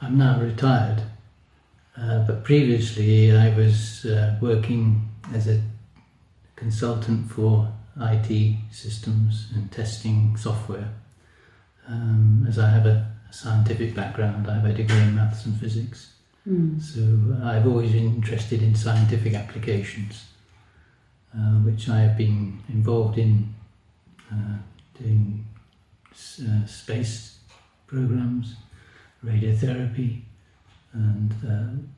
I'm now retired, but previously I was working as a consultant for IT systems and testing software. As I have a scientific background, I have a degree in maths and physics, so I've always been interested in scientific applications, which I have been involved in doing space programs, radiotherapy, and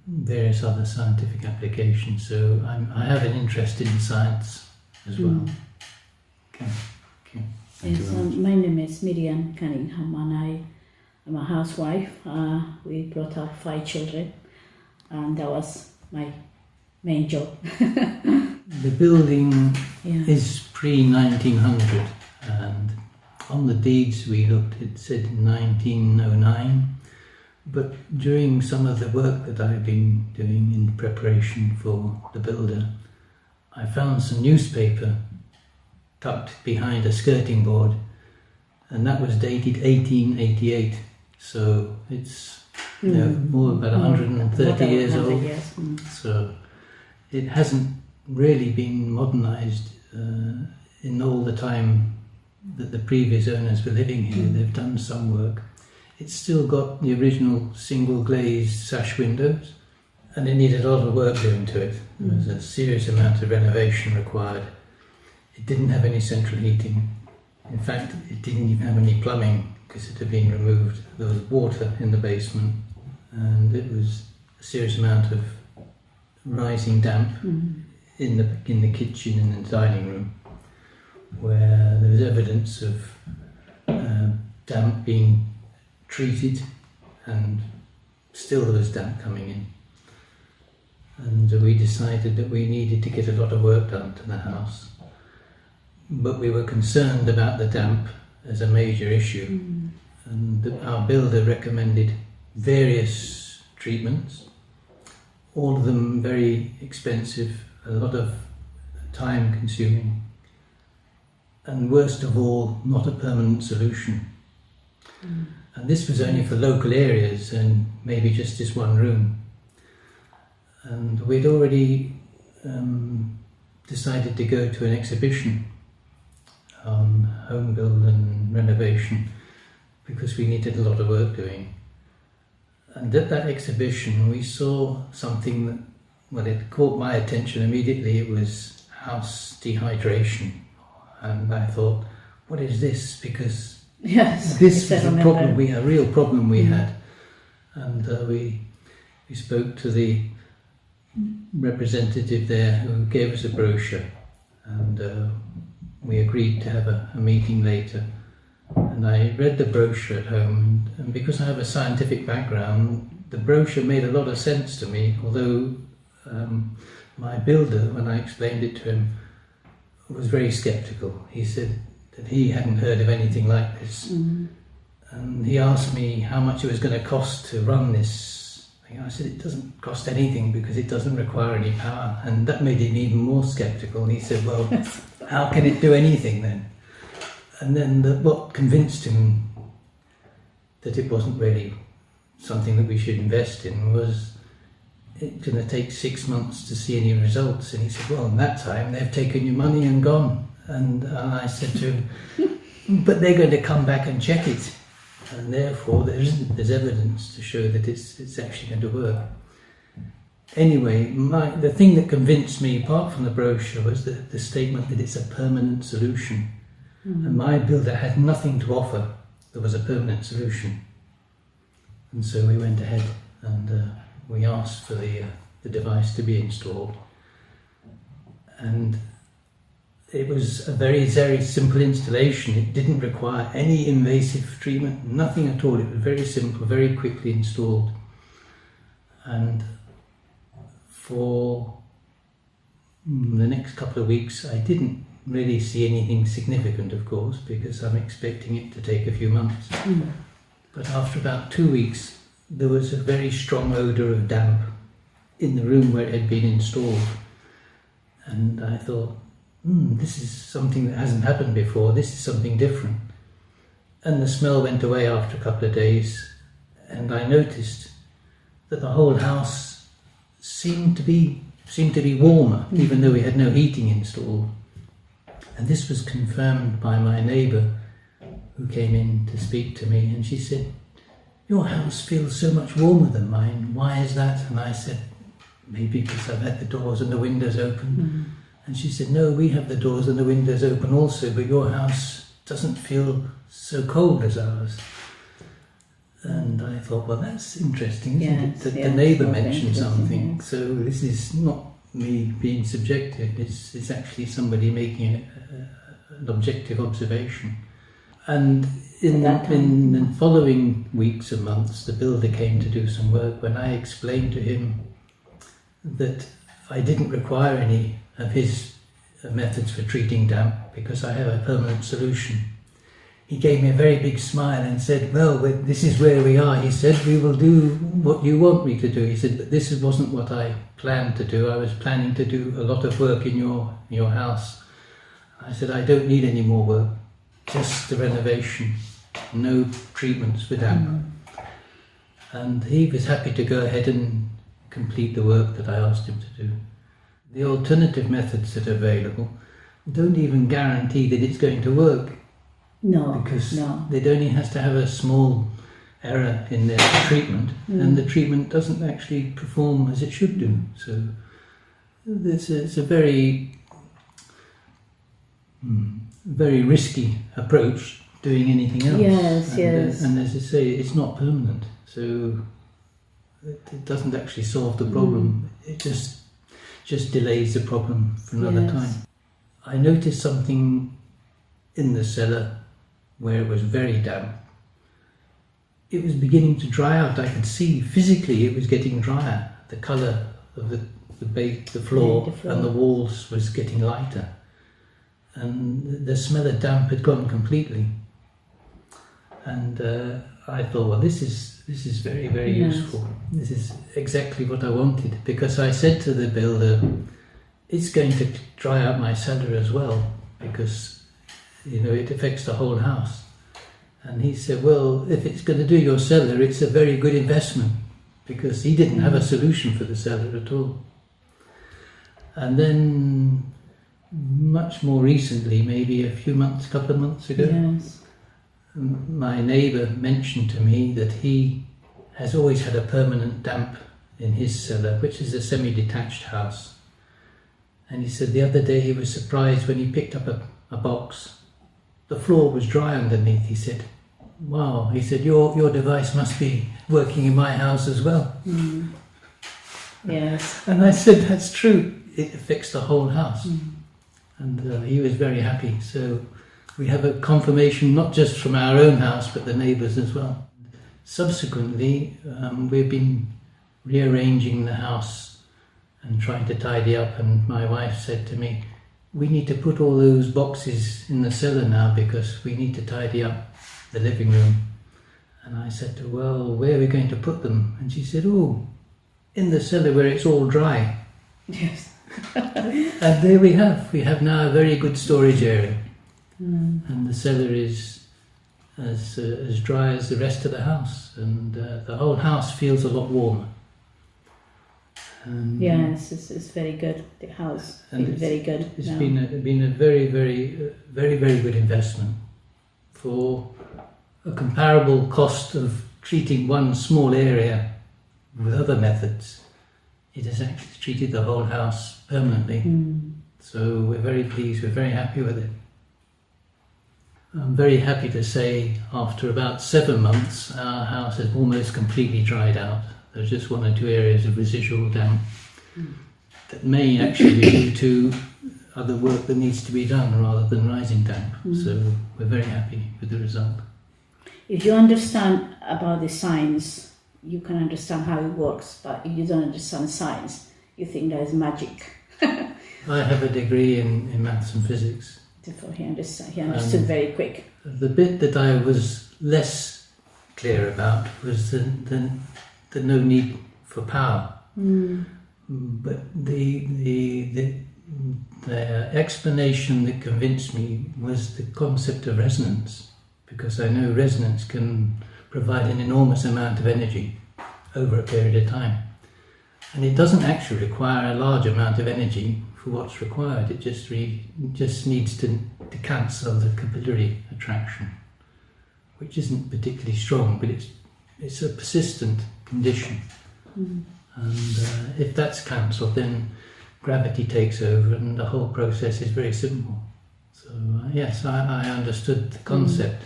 various other scientific applications. So I have an interest in science as well. Okay. Yes, my name is Nigel Cunningham, and I am a housewife. We brought up 5 children, and that was my main job. The building is pre-1900, and on the deeds we looked, it said 1909, but during some of the work that I've been doing in preparation for the builder, I found some newspaper tucked behind a skirting board, and that was dated 1888, so it's more about 130 years old. So it hasn't really been modernised in all the time that the previous owners were living here. They've done some work. It's still got the original single glazed sash windows, and it needed a lot of work doing to it. There was a serious amount of renovation required. It didn't have any central heating. In fact, it didn't even have any plumbing because it had been removed. There was water in the basement, and it was a serious amount of rising damp in the kitchen and in the dining room, where there was evidence of damp being treated, and still there was damp coming in. And we decided that we needed to get a lot of work done to the house, but we were concerned about the damp as a major issue, and our builder recommended various treatments, all of them very expensive, a lot of time consuming, and worst of all, not a permanent solution. And this was only for local areas and maybe just this one room. And we'd already decided to go to an exhibition on home build and renovation because we needed a lot of work doing. And at that exhibition we saw something that, well, it caught my attention immediately. It was house dehydration, and I thought, what is this? Because this was a problem, a real problem we had. And we spoke to the representative there who gave us a brochure, and we agreed to have a meeting later. And I read the brochure at home, and because I have a scientific background, the brochure made a lot of sense to me, although my builder, when I explained it to him, was very sceptical. He said that he hadn't heard of anything like this. And he asked me how much it was going to cost to run this thing. I said it doesn't cost anything because it doesn't require any power, and that made him even more sceptical. And he said, well, how can it do anything then? And then what convinced him that it wasn't really something that we should invest in was it's going to take 6 months to see any results. And he said, well, in that time they've taken your money and gone. And I said to him, but they're going to come back and check it, and therefore there's evidence to show that it's actually going to work. Anyway, the thing that convinced me, apart from the brochure, was the statement that it's a permanent solution. And my builder had nothing to offer that was a permanent solution. And so we went ahead and we asked for the device to be installed. And it was a very, very simple installation. It didn't require any invasive treatment, nothing at all. It was very simple, very quickly installed. And for the next couple of weeks, I didn't really see anything significant, of course, because I'm expecting it to take a few months. But after about 2 weeks, there was a very strong odour of damp in the room where it had been installed. And I thought, this is something that hasn't happened before, this is something different. And the smell went away after a couple of days, and I noticed that the whole house seemed to be warmer, even though we had no heating installed. And this was confirmed by my neighbour who came in to speak to me, and she said, "Your house feels so much warmer than mine. Why is that?" And I said, "Maybe because I've had the doors and the windows open." And she said, "No, we have the doors and the windows open also, but your house doesn't feel so cold as ours." And I thought, well, that's interesting, isn't it? That the neighbour mentioned something. Yes. So this is not me being subjective, it's actually somebody making an objective observation. And in the following weeks and months, the builder came to do some work. When I explained to him that I didn't require any of his methods for treating damp because I have a permanent solution, he gave me a very big smile and said, "Well, this is where we are." He said, "We will do what you want me to do." He said, "But this wasn't what I planned to do. I was planning to do a lot of work in your house." I said, "I don't need any more work, just the renovation, no treatments for damp." And he was happy to go ahead and complete the work that I asked him to do. The alternative methods that are available don't even guarantee that it's going to work. No, because it only has to have a small error in their treatment, and the treatment doesn't actually perform as it should do. So it's a very, very risky approach doing anything else. Yes. And as I say, it's not permanent, so it doesn't actually solve the problem. It just delays the problem for another time. I noticed something in the cellar where it was very damp. It was beginning to dry out. I could see physically it was getting drier. The colour of the floor and the walls was getting lighter, and the smell of damp had gone completely. And I thought, well, this is very, very useful. This is exactly what I wanted, because I said to the builder, it's going to dry out my cellar as well, because it affects the whole house. And he said, well, if it's going to do your cellar, it's a very good investment, because he didn't have a solution for the cellar at all. And then much more recently, maybe a couple of months ago, my neighbour mentioned to me that he has always had a permanent damp in his cellar, which is a semi-detached house. And he said the other day he was surprised when he picked up a box. The floor was dry underneath. He said, "Wow," he said, your device must be working in my house as well." Yes. And I said, "That's true. It affects the whole house." And he was very happy. So we have a confirmation not just from our own house, but the neighbours as well. Subsequently, we've been rearranging the house and trying to tidy up, and my wife said to me, "We need to put all those boxes in the cellar now, because we need to tidy up the living room." And I said to her, "Well, where are we going to put them?" And she said, "Oh, in the cellar where it's all dry." Yes. And there we have now a very good storage area. And the cellar is as dry as the rest of the house, and the whole house feels a lot warmer. Yes, it's very good. The house is very good. It's been a very, very, very, very good investment for a comparable cost of treating one small area with other methods. It has actually treated the whole house permanently. So we're very pleased. We're very happy with it. I'm very happy to say, after about 7 months, our house has almost completely dried out. There's just 1 or 2 areas of residual damp that may actually be due to other work that needs to be done rather than rising damp. So we're very happy with the result. If you understand about the science, you can understand how it works, but if you don't understand science, you think there's magic. I have a degree in maths and physics. Therefore, he understood very quick. The bit that I was less clear about was the no need for power. But the explanation that convinced me was the concept of resonance, because I know resonance can provide an enormous amount of energy over a period of time. And it doesn't actually require a large amount of energy for what's required. It just needs to cancel the capillary attraction, which isn't particularly strong, but it's a persistent condition. And if that's cancelled, then gravity takes over and the whole process is very simple. So yes, I understood the concept.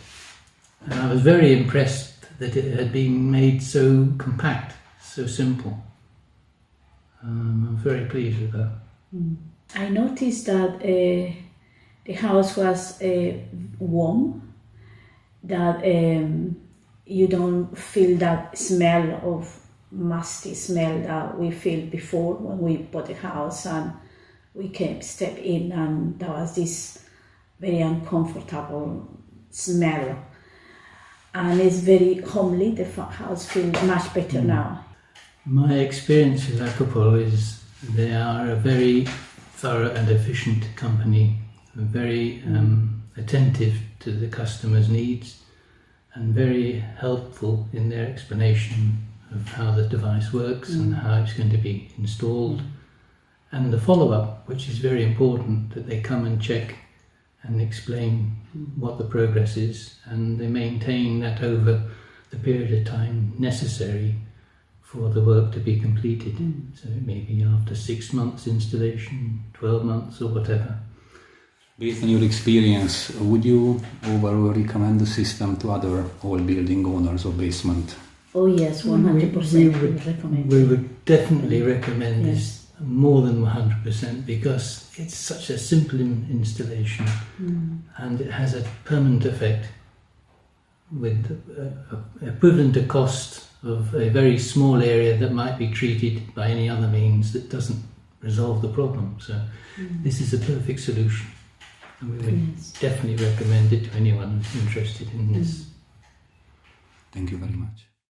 And I was very impressed that it had been made so compact, so simple. I'm very pleased with that. I noticed that the house was warm, that you don't feel that smell of musty smell that we feel before when we bought the house and we step in, and there was this very uncomfortable smell. And it's very homely. The house feels much better now. My experience with Aquapol is they are a very thorough and efficient company, very attentive to the customer's needs and very helpful in their explanation of how the device works and how it's going to be installed. And the follow-up, which is very important, that they come and check and explain what the progress is, and they maintain that over the period of time necessary for the work to be completed. So maybe after 6 months installation, 12 months or whatever. Based on your experience, would you overall recommend the system to other old building owners or basement? Oh yes, 100% we would recommend. We would definitely recommend this more than 100% because it's such a simple installation and it has a permanent effect with equivalent to cost of a very small area that might be treated by any other means that doesn't resolve the problem. So this is a perfect solution, and we would definitely recommend it to anyone who's interested in this. Thank you very much.